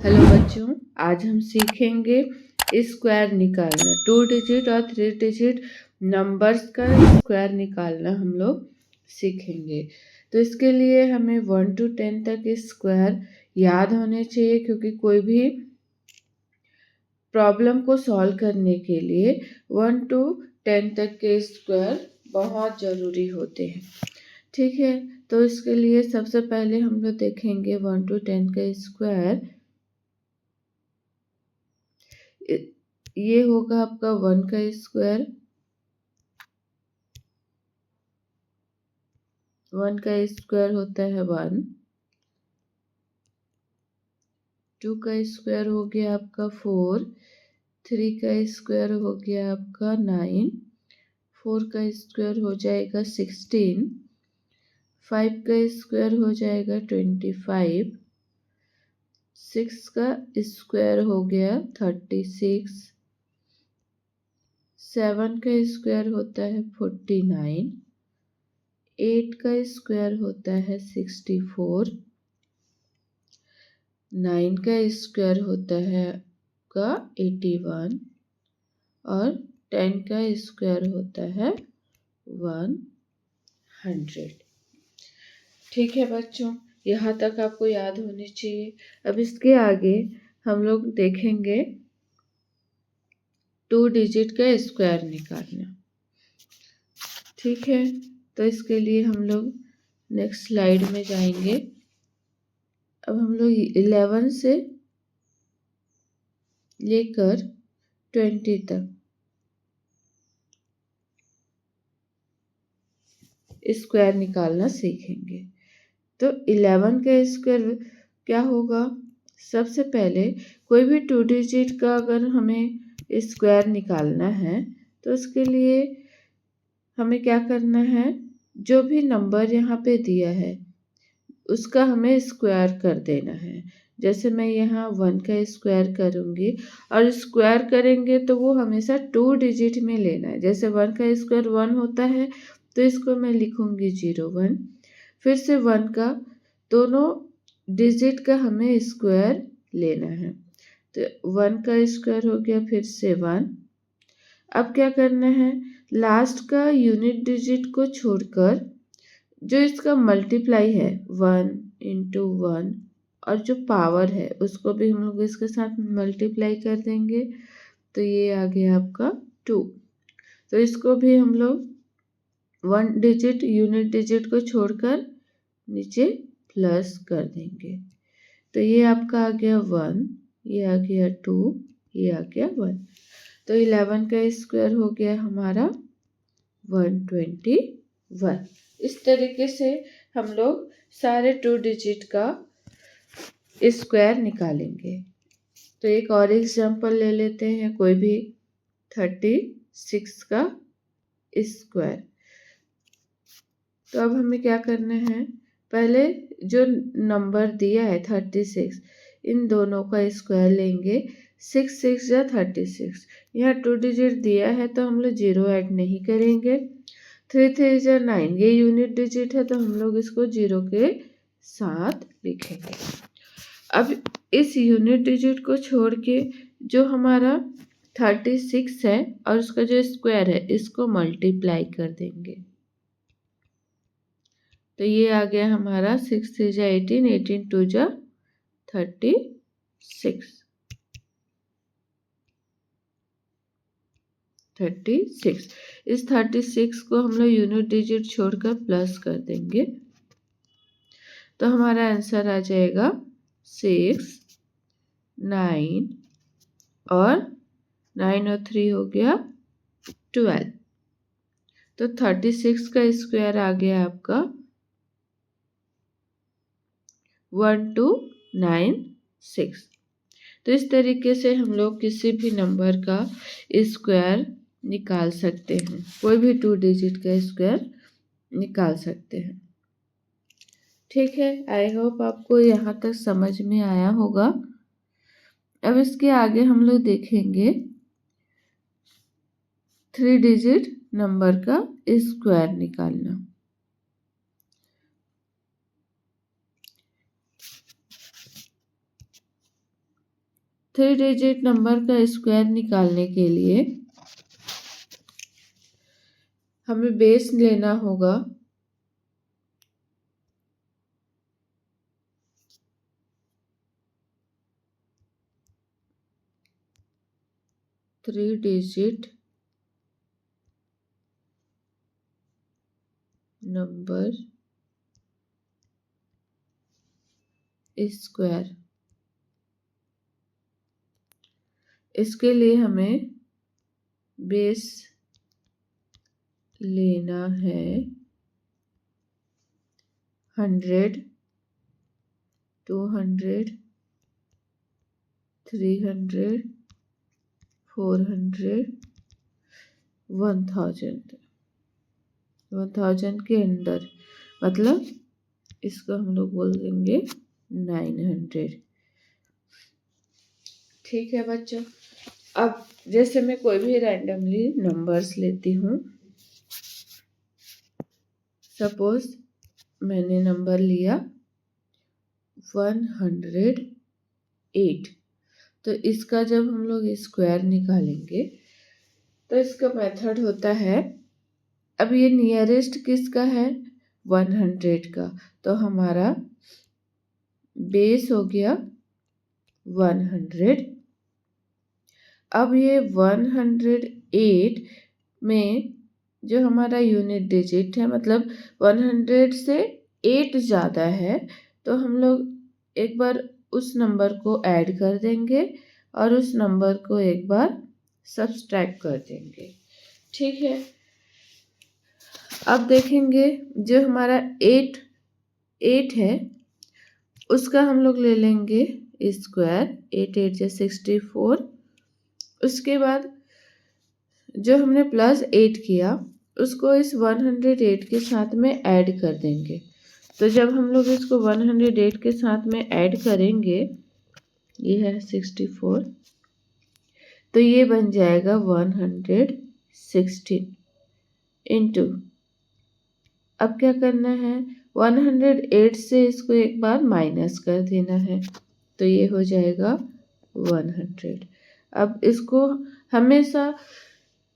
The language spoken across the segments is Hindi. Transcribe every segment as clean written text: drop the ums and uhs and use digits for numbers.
हेलो बच्चों, आज हम सीखेंगे स्क्वायर निकालना। 2 डिजिट और 3 डिजिट नंबर्स का स्क्वायर निकालना हम लोग सीखेंगे। तो इसके लिए हमें 1 to 10 तक स्क्वायर याद होने चाहिए, क्योंकि कोई भी प्रॉब्लम को सॉल्व करने के लिए 1 to 10 तक के स्क्वायर बहुत ज़रूरी होते हैं। ठीक है, तो इसके लिए सबसे पहले हम लोग देखेंगे 1 to 10 का स्क्वायर। ये होगा आपका 1 का स्क्वायर। 1 का स्क्वायर होता है 1। 2 का स्क्वायर हो गया आपका 4। 3 का स्क्वायर हो गया आपका 9। 4 का स्क्वायर हो जाएगा 16। 5 का स्क्वायर हो जाएगा 25। 6 का स्क्वायर हो गया 36। 7 का स्क्वायर होता है 49। 8 का स्क्वायर होता है 64। 9 का स्क्वायर होता है आपका 81 और 10 का स्क्वायर होता है 100। ठीक है बच्चों, यहाँ तक आपको याद होनी चाहिए। अब इसके आगे हम लोग देखेंगे 2 डिजिट का स्क्वायर निकालना। ठीक है, तो इसके लिए हम लोग नेक्स्ट स्लाइड में जाएंगे। अब हम लोग 11 से लेकर 20 तक स्क्वायर निकालना सीखेंगे। तो 11 का स्क्वायर क्या होगा? सबसे पहले कोई भी 2 डिजिट का अगर हमें स्क्वायर निकालना है तो उसके लिए हमें क्या करना है, जो भी नंबर यहाँ पे दिया है उसका हमें स्क्वायर कर देना है। जैसे मैं यहाँ 1 का स्क्वायर करूँगी, और स्क्वायर करेंगे तो वो हमेशा 2 डिजिट में लेना है। जैसे 1 का स्क्वायर 1 होता है, तो इसको मैं लिखूँगी 01। फिर से 1 का दोनों डिजिट का हमें स्क्वायर लेना है। तो 1 का स्क्वायर हो गया, फिर से 1। अब क्या करना है, लास्ट का यूनिट डिजिट को छोड़कर जो इसका मल्टीप्लाई है 1 into 1 और जो पावर है उसको भी हम लोग इसके साथ मल्टीप्लाई कर देंगे। तो ये आ गया आपका 2। तो इसको भी हम लोग 1 डिजिट यूनिट डिजिट को छोड़कर नीचे प्लस कर देंगे। तो ये आपका आ गया 1, ये आ गया 2, ये आ गया 1। तो 11 का स्क्वायर हो गया हमारा 121। इस तरीके से हम लोग सारे 2 डिजिट का स्क्वायर निकालेंगे। तो एक और एग्जांपल ले लेते हैं, कोई भी 36 का स्क्वायर। तो अब हमें क्या करना है, पहले जो नंबर दिया है 36, इन दोनों का स्क्वायर लेंगे। 6 6 या 36। यहाँ 2 डिजिट दिया है तो हम लोग 0 ऐड नहीं करेंगे। 3 3 या 9, ये यूनिट डिजिट है तो हम लोग इसको 0 के साथ लिखेंगे। अब इस यूनिट डिजिट को छोड़ के जो हमारा 36 है और उसका जो स्क्वायर है इसको मल्टीप्लाई कर देंगे। तो ये आ गया हमारा 6 3 जा 18, 18 2 जा 36। 36, इस 36 को हम लोग यूनिट डिजिट छोड़कर प्लस कर देंगे। तो हमारा आंसर आ जाएगा 6 9 और 9 और 3 हो गया 12। तो 36 का स्क्वायर आ गया आपका 1296। तो इस तरीके से हम लोग किसी भी नंबर का स्क्वायर निकाल सकते हैं, कोई भी 2 डिजिट का स्क्वायर निकाल सकते हैं। ठीक है, आई होप आपको यहाँ तक समझ में आया होगा। अब इसके आगे हम लोग देखेंगे 3 डिजिट नंबर का स्क्वायर निकालना। 3 डिजिट नंबर का स्क्वायर निकालने के लिए हमें बेस लेना होगा 3 डिजिट नंबर स्क्वायर। इसके लिए हमें बेस लेना है 100, 200, 300, 400, 1000 के अंदर, मतलब इसको हम लोग बोल देंगे 900। ठीक है बच्चों, अब जैसे मैं कोई भी रैंडमली नंबर्स लेती हूँ। सपोज मैंने नंबर लिया 108, तो इसका जब हम लोग स्क्वायर निकालेंगे तो इसका मेथड होता है, अब ये नियरेस्ट किसका है 100 का, तो हमारा बेस हो गया 100। अब ये 108 में जो हमारा यूनिट डिजिट है, मतलब 100 से 8 ज़्यादा है, तो हम लोग एक बार उस नंबर को ऐड कर देंगे और उस नंबर को एक बार सब्सट्रैक्ट कर देंगे। ठीक है, अब देखेंगे जो हमारा 8 है उसका हम लोग ले लेंगे स्क्वायर, 8 8 जा 64। उसके बाद जो हमने +8 किया उसको इस 108 के साथ में ऐड कर देंगे। तो जब हम लोग इसको 108 के साथ में ऐड करेंगे, ये है 64, तो ये बन जाएगा 116 इंटू, अब क्या करना है 108 से इसको एक बार माइनस कर देना है, तो ये हो जाएगा 100। अब इसको हमेशा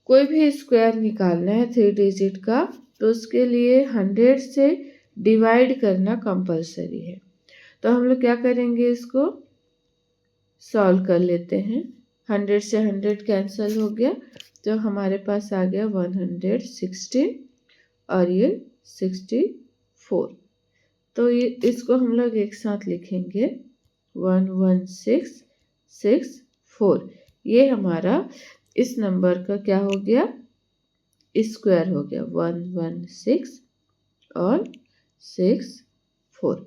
कोई भी स्क्वायर निकालना है 3 डिजिट का, तो उसके लिए 100 से डिवाइड करना कंपलसरी है। तो हम लोग क्या करेंगे, इसको सॉल्व कर लेते हैं। 100 से 100 कैंसिल हो गया, तो हमारे पास आ गया 116 और ये 64। तो ये इसको हम लोग एक साथ लिखेंगे 11664। ये हमारा इस नंबर का क्या हो गया, स्क्वायर हो गया 116 और 64।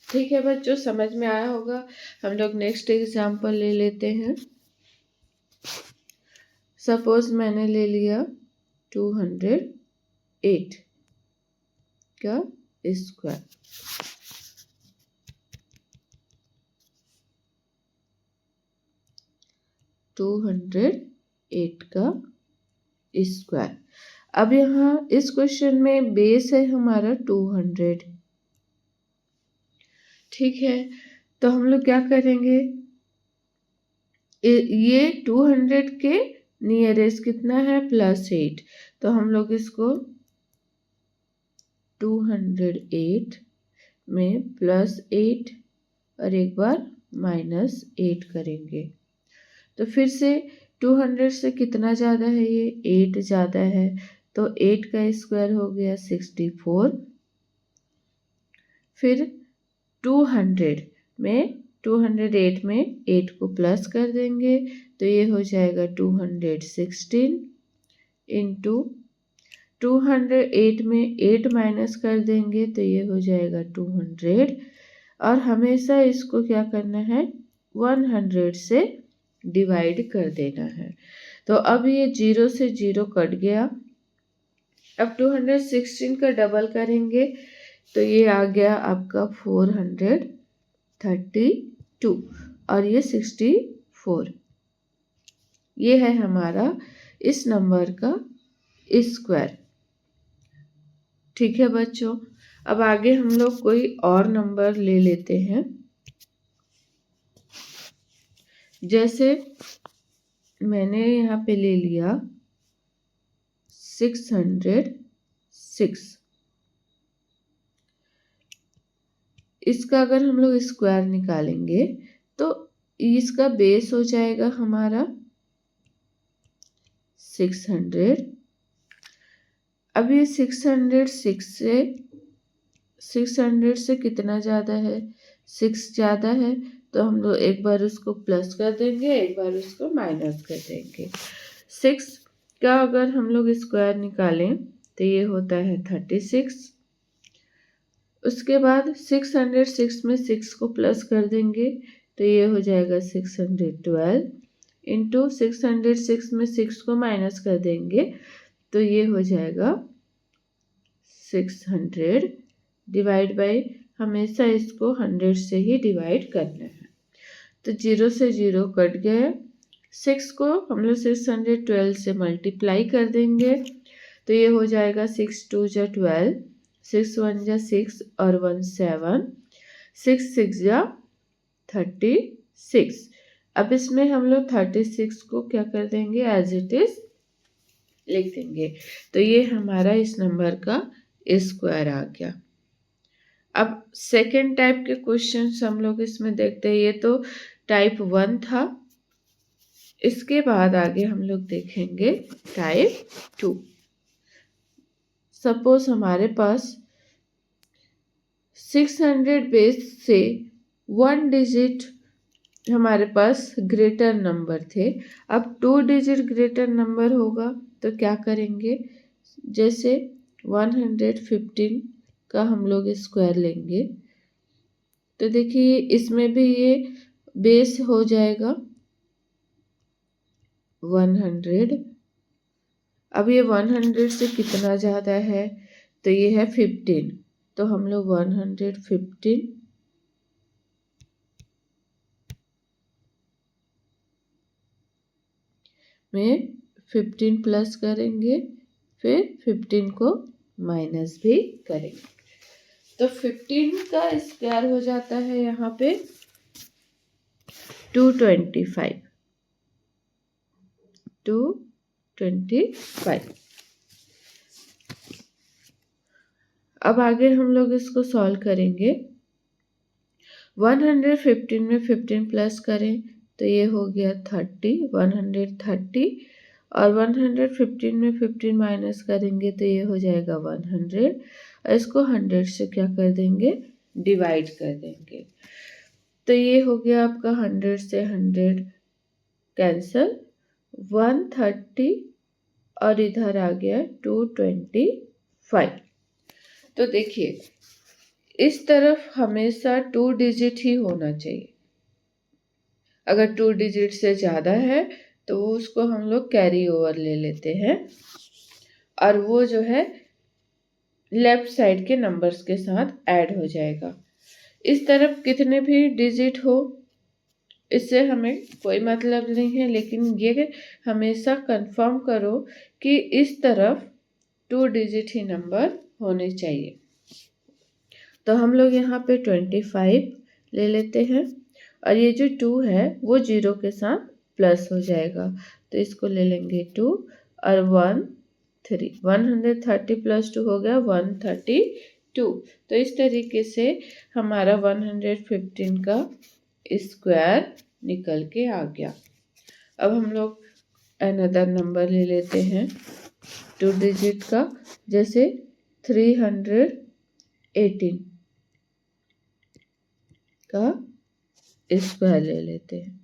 ठीक है बच्चों, समझ में आया होगा। हम लोग नेक्स्ट एग्जाम्पल ले लेते हैं। सपोज मैंने ले लिया 208 का स्क्वायर। का स्क्वायर। अब यहाँ इस क्वेश्चन में बेस है हमारा 200। ठीक है, तो हम लोग क्या करेंगे, ये 200 के नियरेस्ट कितना है +8, तो हम लोग इसको 208 में +8 और एक बार -8 करेंगे। तो फिर से 200 से कितना ज़्यादा है, ये 8 ज़्यादा है, तो 8 का स्क्वायर हो गया 64। फिर 208 में 8 को प्लस कर देंगे, तो ये हो जाएगा 216 इंटू 208 में 8 माइनस कर देंगे, तो ये हो जाएगा 200। और हमेशा इसको क्या करना है 100 से डिवाइड कर देना है। तो अब ये 0 से 0 कट गया। अब 216 का डबल करेंगे, तो ये आ गया आपका 432 और ये 64। ये है हमारा इस नंबर का स्क्वायर। ठीक है बच्चों, अब आगे हम लोग कोई और नंबर ले लेते हैं। जैसे मैंने यहाँ पे ले लिया 606, इसका अगर हम लोग स्क्वायर निकालेंगे तो इसका बेस हो जाएगा हमारा 600। अब ये 600 से कितना ज़्यादा है, 6 ज़्यादा है, तो हम लोग एक बार उसको प्लस कर देंगे, एक बार उसको माइनस कर देंगे। 6 का अगर हम लोग स्क्वायर निकालें तो ये होता है 36। उसके बाद 606 में 6 को प्लस कर देंगे तो ये हो जाएगा 612, इंटू 606 में 6 को माइनस कर देंगे तो ये हो जाएगा 600, डिवाइड बाई, हमेशा इसको 100 से ही डिवाइड करना है। तो 0 से 0 कट गया, 6 को हम लोग 612 से मल्टीप्लाई कर देंगे तो ये हो जाएगा 6 2 जा 12, 6 1 जा 6 और 1 7, 6 6 जा 36। अब इसमें हम लोग 36 को क्या कर देंगे, एज इट इज लिख देंगे। तो ये हमारा इस नंबर का स्क्वायर आ गया। अब सेकेंड टाइप के क्वेश्चंस हम लोग इसमें देखते हैं। ये तो टाइप 1 था। इसके बाद आगे हम लोग देखेंगे टाइप 2। सपोज हमारे पास 600 बेस से 1 डिजिट हमारे पास ग्रेटर नंबर थे। अब 2 डिजिट ग्रेटर नंबर होगा तो क्या करेंगे, जैसे 115 का हम लोग स्क्वायर लेंगे तो देखिए इसमें भी ये बेस हो जाएगा 100। अब ये 100 से कितना ज़्यादा है, तो ये है 15, तो हम लोग 115 में 15 प्लस करेंगे, फिर 15 को माइनस भी करेंगे। तो 15 का स्क्वायर हो जाता है यहाँ पे 225। अब आगे हम लोग इसको सॉल्व करेंगे। 115 में 15 प्लस करें तो ये हो गया 30, 130, और 115 में 15 माइनस करेंगे तो ये हो जाएगा 100, और इसको 100 से क्या कर देंगे, डिवाइड कर देंगे। तो ये हो गया आपका 100 से 100 कैंसल, 130 और इधर आ गया 225। तो देखिए इस तरफ हमेशा 2 डिजिट ही होना चाहिए। अगर 2 डिजिट से ज़्यादा है तो उसको हम लोग कैरी ओवर ले लेते हैं, और वो जो है लेफ्ट साइड के नंबर्स के साथ ऐड हो जाएगा। इस तरफ कितने भी डिजिट हो इससे हमें कोई मतलब नहीं है, लेकिन ये हमेशा कंफर्म करो कि इस तरफ 2 डिजिट ही नंबर होने चाहिए। तो हम लोग यहाँ पे 25 ले लेते हैं, और ये जो 2 है वो 0 के साथ प्लस हो जाएगा, तो इसको ले लेंगे 2 और 130 प्लस 2 हो गया 132। तो इस तरीके से हमारा 115 का स्क्वायर निकल के आ गया। अब हम लोग अनदर नंबर ले लेते हैं 2 डिजिट का, जैसे 318 का स्क्वायर ले लेते हैं।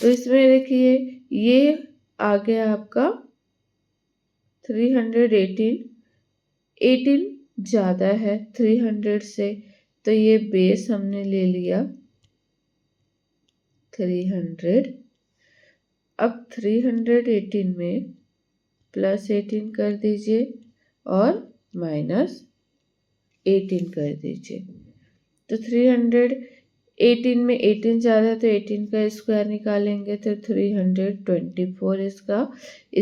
तो इसमें देखिए ये आ गया आपका 318, 18 ज़्यादा है 300 से, तो ये बेस हमने ले लिया 300। अब 318 में प्लस 18 कर दीजिए और माइनस 18 कर दीजिए। तो 318 में 18 ज़्यादा है तो 18 का स्क्वायर निकालेंगे तो 324 इसका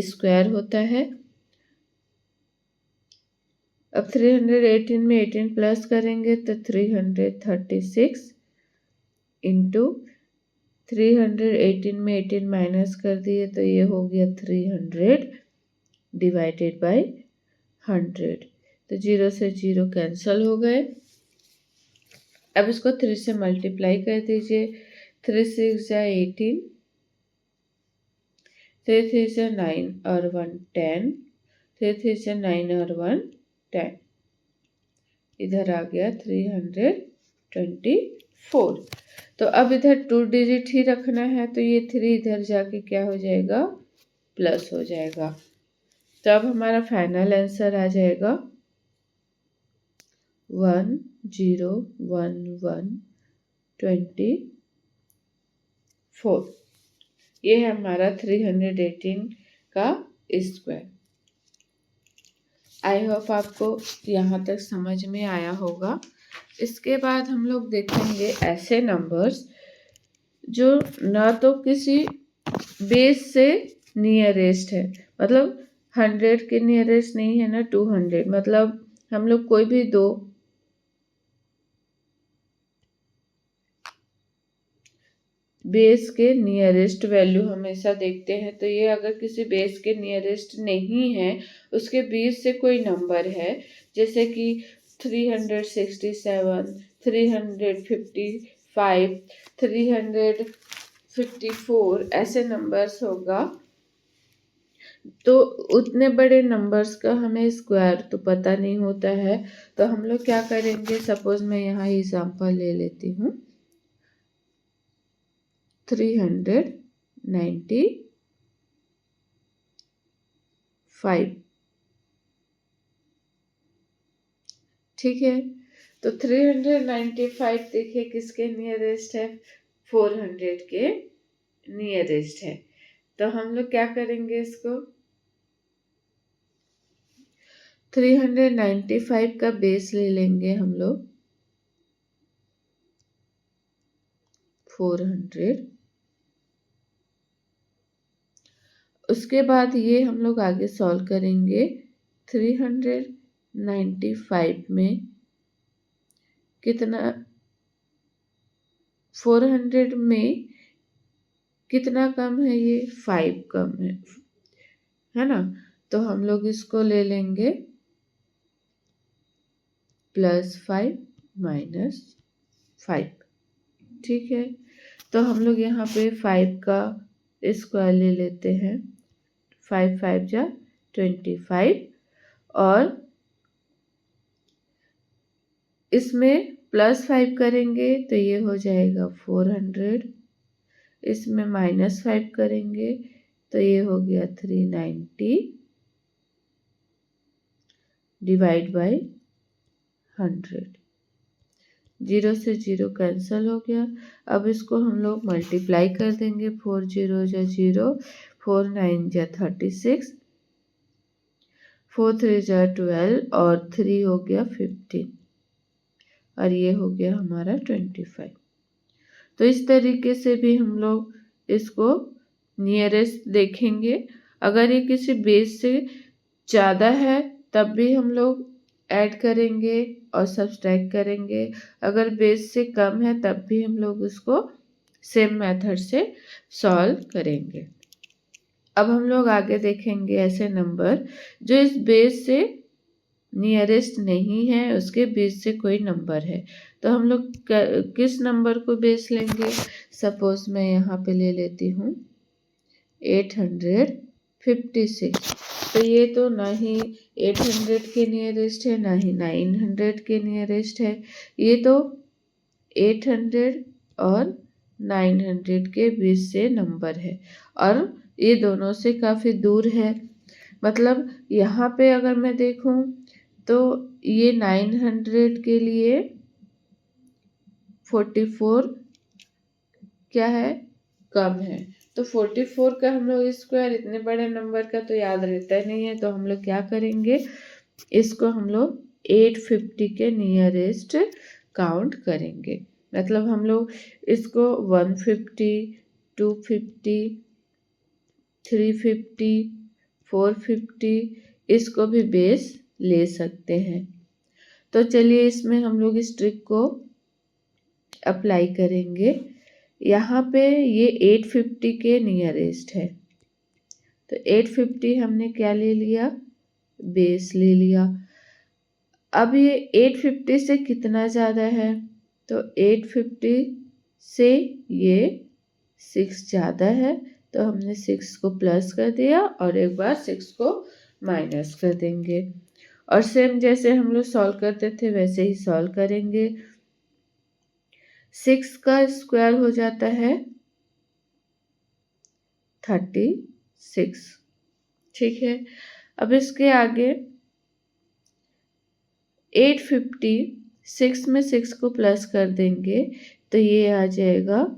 स्क्वायर होता है। अब 318 में 18 प्लस करेंगे तो 336 इंटू 318 में 18 माइनस कर दिए तो ये हो गया 300 डिवाइडेड बाय 100। तो 0 से 0 कैंसल हो गए। अब इसको 3 से मल्टीप्लाई कर दीजिए। 3 6 जा 18, 3 3 से 9 और 1 10, 3 3 से 9 और 1 10, इधर आ गया 324। तो अब इधर 2 डिजिट ही रखना है, तो ये 3 इधर जाके क्या हो जाएगा, प्लस हो जाएगा। तो अब हमारा फाइनल आंसर आ जाएगा 101124। ये है हमारा 318 का स्क्वायर। आई होप आपको यहाँ तक समझ में आया होगा। इसके बाद हम लोग देखेंगे ऐसे नंबर्स जो ना तो किसी बेस से नियरेस्ट है, मतलब 100 के नियरेस्ट नहीं है ना 200, मतलब हम लोग कोई भी दो बेस के नियरेस्ट वैल्यू हमेशा देखते हैं। तो ये अगर किसी बेस के नियरेस्ट नहीं है, उसके बीच से कोई नंबर है, जैसे कि 367, 355, 354 ऐसे नंबर्स होगा, तो उतने बड़े नंबर्स का हमें स्क्वायर तो पता नहीं होता है। तो हम लोग क्या करेंगे, सपोज मैं यहाँ एग्जांपल ले लेती हूँ 395, ठीक है। तो 395 देखिए किसके नियरेस्ट है, 400 के नियरेस्ट है। तो हम लोग क्या करेंगे, इसको 395 का बेस ले लेंगे हम लोग 400। उसके बाद ये हम लोग आगे सॉल्व करेंगे। 395 में कितना, 400 में कितना कम है, ये 5 कम है ना। तो हम लोग इसको ले लेंगे +5 -5, ठीक है। तो हम लोग यहाँ पे 5 का स्क्वायर ले लेते हैं, 5 5 जा 25, और इसमें +5 करेंगे तो ये हो जाएगा 400, इसमें -5 करेंगे तो ये हो गया 390 डिवाइड बाय 100। 0 से 0 कैंसल हो गया। अब इसको हम लोग मल्टीप्लाई कर देंगे। 4 0 जा 0, 4 9 जा 36, 4 3 जा 12, और 3 हो गया 15, और ये हो गया हमारा 25। तो इस तरीके से भी हम लोग इसको नियरेस्ट देखेंगे। अगर ये किसी बेस से ज़्यादा है तब भी हम लोग ऐड करेंगे और सब्सट्रैक्ट करेंगे, अगर बेस से कम है तब भी हम लोग उसको सेम मेथड से सॉल्व करेंगे। अब हम लोग आगे देखेंगे ऐसे नंबर जो इस बेस से नियरेस्ट नहीं है, उसके बीच से कोई नंबर है। तो हम लोग किस नंबर को बेस लेंगे, सपोज मैं यहाँ पे ले लेती हूँ 856। तो ये तो ना ही 800 के नियरेस्ट है, ना ही 900 के नियरेस्ट है, ये तो 800 और 900 के बीच से नंबर है, और ये दोनों से काफ़ी दूर है। मतलब यहाँ पे अगर मैं देखूँ तो ये 900 के लिए 44 क्या है, कम है। तो 44 का हम लोग स्क्वायर इतने बड़े नंबर का तो याद रहता नहीं है, तो हम लोग क्या करेंगे, इसको हम लोग 850 के नियरेस्ट काउंट करेंगे। मतलब हम लोग इसको 150, 250, 350, 450 इसको भी बेस ले सकते हैं। तो चलिए इसमें हम लोग इस ट्रिक को अप्लाई करेंगे। यहाँ पे ये 850 के नियरेस्ट है, तो 850 हमने क्या ले लिया, बेस ले लिया। अब ये 850 से कितना ज़्यादा है, तो 850 से ये 6 ज़्यादा है, तो हमने 6 को प्लस कर दिया और एक बार 6 को माइनस कर देंगे। और सेम जैसे हम लोग सॉल्व करते थे वैसे ही सॉल्व करेंगे। 6 का स्क्वायर हो जाता है 36, ठीक है। अब इसके आगे 850, 6 में 6 को प्लस कर देंगे तो ये आ जाएगा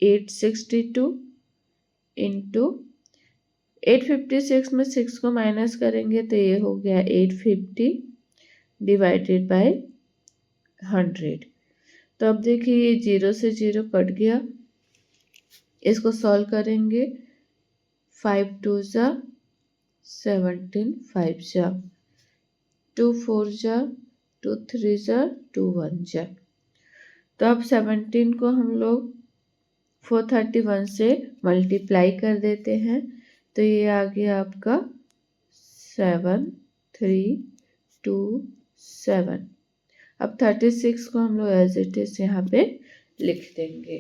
862 इंटू 856 में 6 को माइनस करेंगे तो ये हो गया 850 डिवाइडेड बाय 100। तो अब देखिए ये 0 से 0 कट गया, इसको सॉल्व करेंगे। 5 2 जा 17, 5 जा 2 4 जा 2 3 जा 2 1 जा। तो अब 17 को हम लोग 431 से मल्टीप्लाई कर देते हैं तो ये आ गया आपका 7327। अब 36 को हम लोग एज इट इज यहाँ पे लिख देंगे।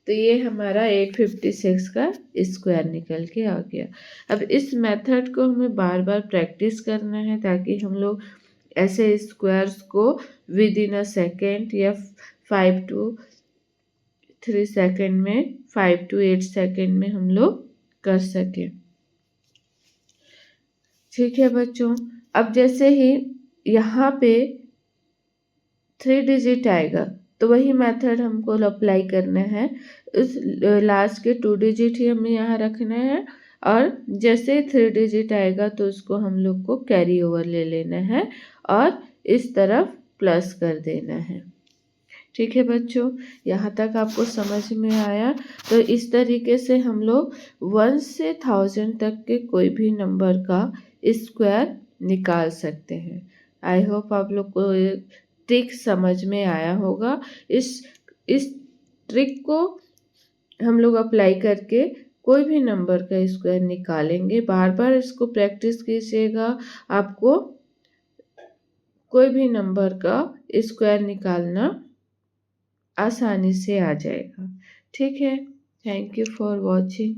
तो ये हमारा 856 का स्क्वायर निकल के आ गया। अब इस मेथड को हमें बार बार प्रैक्टिस करना है ताकि हम लोग ऐसे स्क्वायर्स को विद इन अ सेकेंड या 5 to 3 सेकेंड में, 5 to 8 सेकेंड में हम लोग कर सकें। ठीक है बच्चों, अब जैसे ही यहाँ पे 3 डिजिट आएगा तो वही मेथड हमको अप्लाई करना है। उस लास्ट के 2 डिजिट ही हमें यहाँ रखना है और जैसे 3 डिजिट आएगा तो उसको हम लोग को कैरी ओवर ले लेना है और इस तरफ प्लस कर देना है। ठीक है बच्चों, यहाँ तक आपको समझ में आया? तो इस तरीके से हम लोग 1 से 1000 तक के कोई भी नंबर का स्क्वायर निकाल सकते हैं। आई होप आप लोग को ट्रिक समझ में आया होगा। इस ट्रिक को हम लोग अप्लाई करके कोई भी नंबर का स्क्वायर निकालेंगे। बार बार इसको प्रैक्टिस कीजिएगा, आपको कोई भी नंबर का स्क्वायर निकालना आसानी से आ जाएगा। ठीक है, थैंक यू फॉर वॉचिंग।